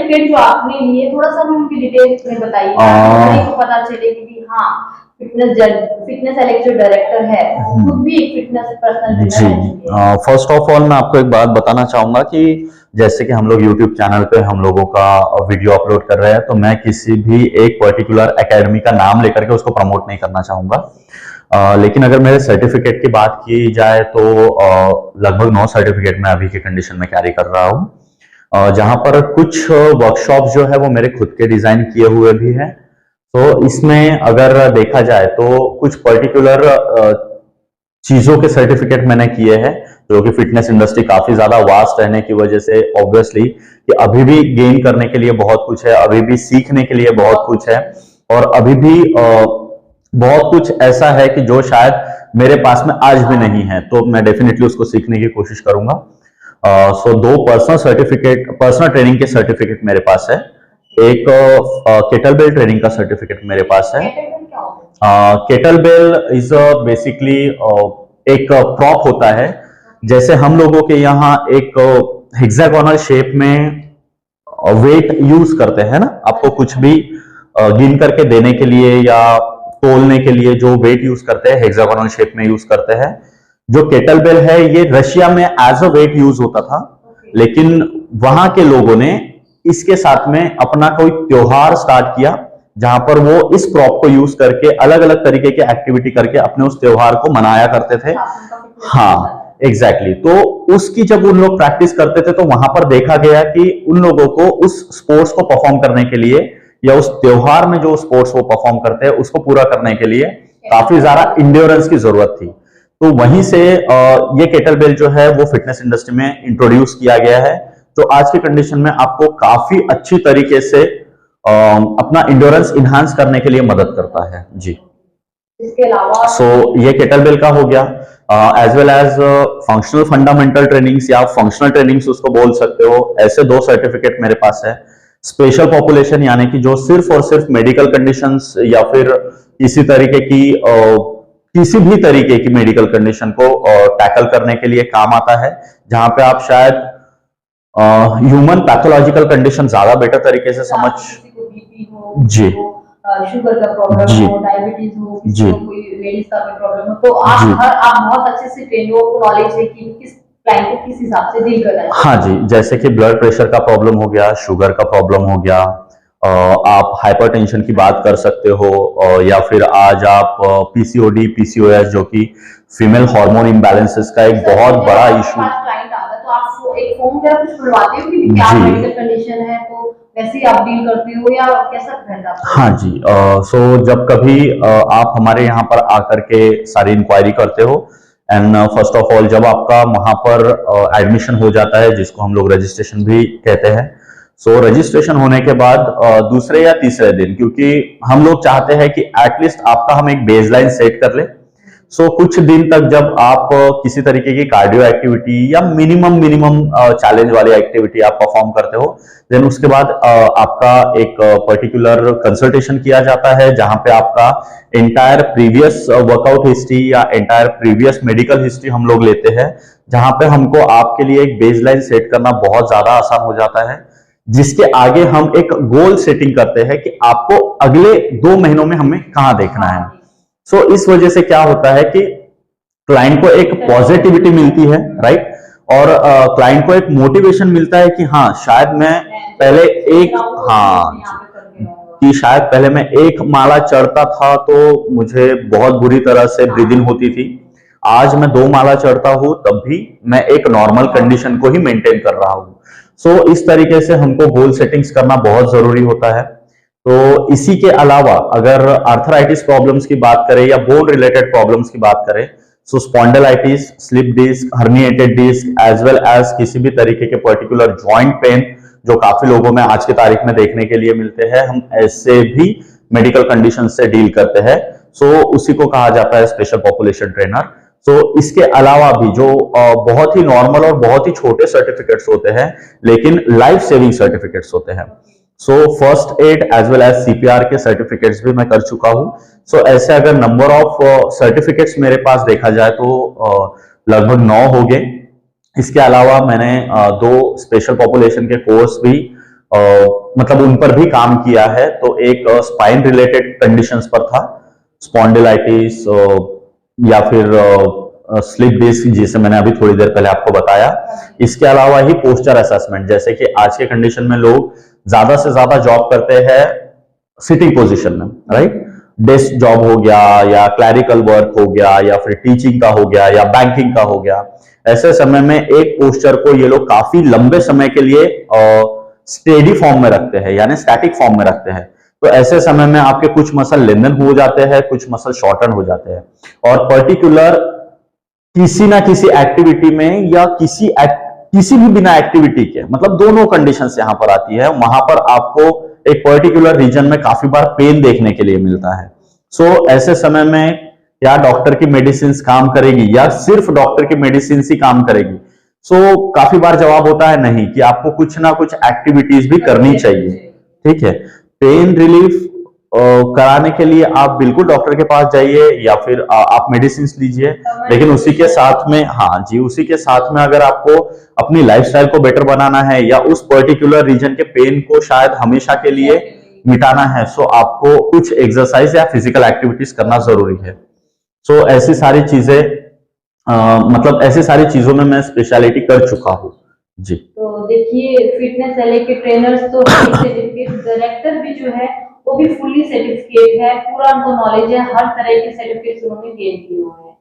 Certificate जो आपने लिए थोड़ा सा हमें उनकी डिटेल्स में बताइए, ताकि को पता चले कि हाँ फिटनेस एलेक्स जो डायरेक्टर है खुद भी एक फिटनेस पर्सनल जी। फर्स्ट ऑफ ऑल मैं आपको एक बात बताना चाहूंगा कि जैसे कि हम लोग यूट्यूब चैनल पे हम लोगों का वीडियो अपलोड कर रहे हैं, तो मैं किसी भी एक पर्टिकुलर एकेडमी का नाम लेकर के उसको प्रमोट नहीं करना चाहूंगा। लेकिन अगर मेरे सर्टिफिकेट की बात की जाए तो लगभग 9 सर्टिफिकेट मैं अभी की कंडीशन में कैरी कर रहा हूँ, जहां पर कुछ वर्कशॉप जो है वो मेरे खुद के डिजाइन किए हुए भी हैं। तो इसमें अगर देखा जाए तो कुछ पर्टिकुलर चीजों के सर्टिफिकेट मैंने किए हैं, जो कि फिटनेस इंडस्ट्री काफी ज्यादा वास्ट रहने की वजह से ऑब्वियसली कि अभी भी गेन करने के लिए बहुत कुछ है, अभी भी सीखने के लिए बहुत कुछ है, और अभी भी बहुत कुछ ऐसा है कि जो शायद मेरे पास में आज भी नहीं है, तो मैं डेफिनेटली उसको सीखने की कोशिश करूंगा। सो 2 पर्सनल ट्रेनिंग के सर्टिफिकेट मेरे पास है। एक केटल बेल ट्रेनिंग का सर्टिफिकेट मेरे पास है। केटल बेल इज बेसिकली एक प्रॉप होता है, जैसे हम लोगों के यहाँ एक हेक्सागोनल शेप में वेट यूज करते हैं ना, आपको कुछ भी गिन करके देने के लिए या तोलने के लिए जो वेट यूज करते हैं हेक्सागोनल शेप में यूज करते हैं। जो केटल बेल है ये रशिया में एज अ वेट यूज होता था, लेकिन वहां के लोगों ने इसके साथ में अपना कोई त्योहार स्टार्ट किया, जहां पर वो इस प्रॉप को यूज करके अलग अलग तरीके की एक्टिविटी करके अपने उस त्योहार को मनाया करते थे। हाँ एग्जैक्टली तो उसकी जब उन लोग प्रैक्टिस करते थे तो वहां पर देखा गया कि उन लोगों को उस स्पोर्ट्स को परफॉर्म करने के लिए या उस त्योहार में जो स्पोर्ट्स वो परफॉर्म करते हैं उसको पूरा करने के लिए काफी ज्यादा इंड्योरेंस की जरूरत थी। तो वहीं से ये केटल बेल जो है वो फिटनेस इंडस्ट्री में इंट्रोड्यूस किया गया है, तो आज की कंडीशन में आपको काफी अच्छी तरीके से अपना इंड्योरेंस इनहांस करने के लिए मदद करता है जी। इसके अलावा ये केटल बेल का हो गया, as well as functional fundamental trainings या फंक्शनल ट्रेनिंग्स उसको बोल सकते हो, ऐसे 2 सर्टिफिकेट मेरे पास है। स्पेशल पॉपुलेशन यानी कि जो सिर्फ और सिर्फ मेडिकल कंडीशंस या फिर किसी तरीके की किसी भी तरीके की मेडिकल कंडीशन को टैकल करने के लिए काम आता है, जहां पे आप शायद ह्यूमन पैथोलॉजिकल कंडीशन ज्यादा बेटर तरीके से समझ जी शुगर का प्रॉब्लम हो, डायबिटीज हो, किसी को कोई लेडीज का कोई प्रॉब्लम हो, तो आप बहुत अच्छे से ट्रेन हो, नॉलेज है कि किस क्लाइंट को किस हिसाब से डील करना है। हाँ जी, जैसे कि ब्लड प्रेशर का प्रॉब्लम हो गया, शुगर का प्रॉब्लम हो गया, आप हाइपरटेंशन की बात कर सकते हो, या फिर आज आप पीसीओडी पीसीओएस जो कि फीमेल हार्मोन इम्बैलेंसेस का एक बहुत बड़ा इशू। क्लाइंट आता है तो आप एक फॉर्म वगैरह कुछ खुलवाते हो कि क्या मेडिकल कंडीशन है, तो वैसे आप डील करते हो या कैसा रहता है? हाँ जी, सो जब कभी आप हमारे यहाँ पर आकर के सारी इंक्वायरी करते हो, एंड फर्स्ट ऑफ ऑल जब आपका वहां पर एडमिशन हो जाता है, जिसको हम लोग रजिस्ट्रेशन भी कहते हैं, सो रजिस्ट्रेशन होने के बाद दूसरे या तीसरे दिन, क्योंकि हम लोग चाहते हैं कि एटलीस्ट आपका हम एक बेसलाइन सेट कर ले, सो कुछ दिन तक जब आप किसी तरीके की कार्डियो एक्टिविटी या मिनिमम चैलेंज वाली एक्टिविटी आप परफॉर्म करते हो, देन उसके बाद आपका एक पर्टिकुलर कंसल्टेशन किया जाता है, जहां पे आपका एंटायर प्रीवियस वर्कआउट हिस्ट्री या एंटायर प्रीवियस मेडिकल हिस्ट्री हम लोग लेते हैं, जहां पे हमको आपके लिए एक बेसलाइन सेट करना बहुत ज्यादा आसान हो जाता है, जिसके आगे हम एक गोल सेटिंग करते हैं कि आपको अगले 2 महीनों में हमें कहां देखना है। सो इस वजह से क्या होता है कि क्लाइंट को एक पॉजिटिविटी मिलती है, राइट, और क्लाइंट को एक मोटिवेशन मिलता है कि हाँ शायद मैं पहले शायद पहले मैं 1 माला चढ़ता था तो मुझे बहुत बुरी तरह से ब्रीदिंग होती थी, आज मैं 2 माला चढ़ता हूं तब भी मैं एक नॉर्मल कंडीशन को ही मेंटेन कर रहा हूं। सो इस तरीके से हमको गोल सेटिंग्स करना बहुत जरूरी होता है। तो इसी के अलावा अगर आर्थराइटिस प्रॉब्लम्स की बात करें या बोन रिलेटेड प्रॉब्लम्स की बात करें, so spondylitis, slip disc, herniated disc, as well as किसी भी तरीके के पर्टिकुलर जॉइंट पेन जो काफी लोगों में आज की तारीख में देखने के लिए मिलते हैं, हम ऐसे भी मेडिकल कंडीशन से डील करते हैं। सो उसी को कहा जाता है स्पेशल पॉपुलेशन ट्रेनर। सो इसके अलावा भी जो बहुत ही नॉर्मल और बहुत ही छोटे सर्टिफिकेट्स होते हैं, लेकिन लाइफ सेविंग सर्टिफिकेट्स होते हैं। So first aid as well as CPR के सर्टिफिकेट्स भी मैं कर चुका हूं। सो ऐसे अगर नंबर ऑफ सर्टिफिकेट्स मेरे पास देखा जाए तो लगभग 9 हो गए। इसके अलावा मैंने 2 स्पेशल पॉपुलेशन के कोर्स भी मतलब उन पर भी काम किया है। तो एक स्पाइन रिलेटेड कंडीशंस पर था, स्पॉन्डिलाइटिस या फिर स्लिप डिस्क, जिसे मैंने अभी थोड़ी देर पहले आपको बताया। इसके अलावा ही पोस्चर असेसमेंट, जैसे कि आज के कंडीशन में लोग ज्यादा से ज्यादा जॉब करते हैं सिटिंग पोजीशन में, राइट। डेस्क जॉब हो गया या क्लैरिकल वर्क हो गया या फिर टीचिंग का हो गया या बैंकिंग का हो गया। ऐसे समय में एक पोस्चर को ये लोग काफी लंबे समय के लिए स्टेडी फॉर्म में रखते हैं, यानी स्टैटिक फॉर्म में रखते हैं। तो ऐसे समय में आपके कुछ मसल लेंथन हो जाते हैं, कुछ मसल शॉर्टन हो जाते हैं। और पर्टिकुलर किसी ना किसी एक्टिविटी में या किसी भी बिना एक्टिविटी के, मतलब दोनों कंडीशंस यहां पर आती है, वहां पर आपको एक पर्टिकुलर रीजन में काफी बार पेन देखने के लिए मिलता है। सो ऐसे समय में क्या डॉक्टर की मेडिसिन काम करेगी या सिर्फ डॉक्टर की मेडिसिन ही काम करेगी? सो काफी बार जवाब होता है नहीं, कि आपको कुछ ना कुछ एक्टिविटीज भी करनी चाहिए। ठीक है, पेन रिलीफ कराने के लिए आप बिल्कुल डॉक्टर के पास जाइए या फिर आप मेडिसिन लीजिए, लेकिन उसी के साथ में, हाँ जी, उसी के साथ में अगर आपको अपनी लाइफस्टाइल को बेटर बनाना है या उस पर्टिकुलर रीजन के पेन को शायद हमेशा के लिए मिटाना है, सो आपको कुछ एक्सरसाइज या फिजिकल एक्टिविटीज करना जरूरी है। सो ऐसी सारी चीजें मतलब ऐसी सारी चीजों में मैं स्पेशलिटी कर चुका हूँ जी। तो देखिए, फिटनेस एले के ट्रेनर्स तो सर्टिफिकेट, डायरेक्टर भी जो है वो भी फुली सर्टिफिकेट है, पूरा उनको नॉलेज है, हर तरह के सर्टिफिकेट्स उन्होंने गेन किए हुए हैं।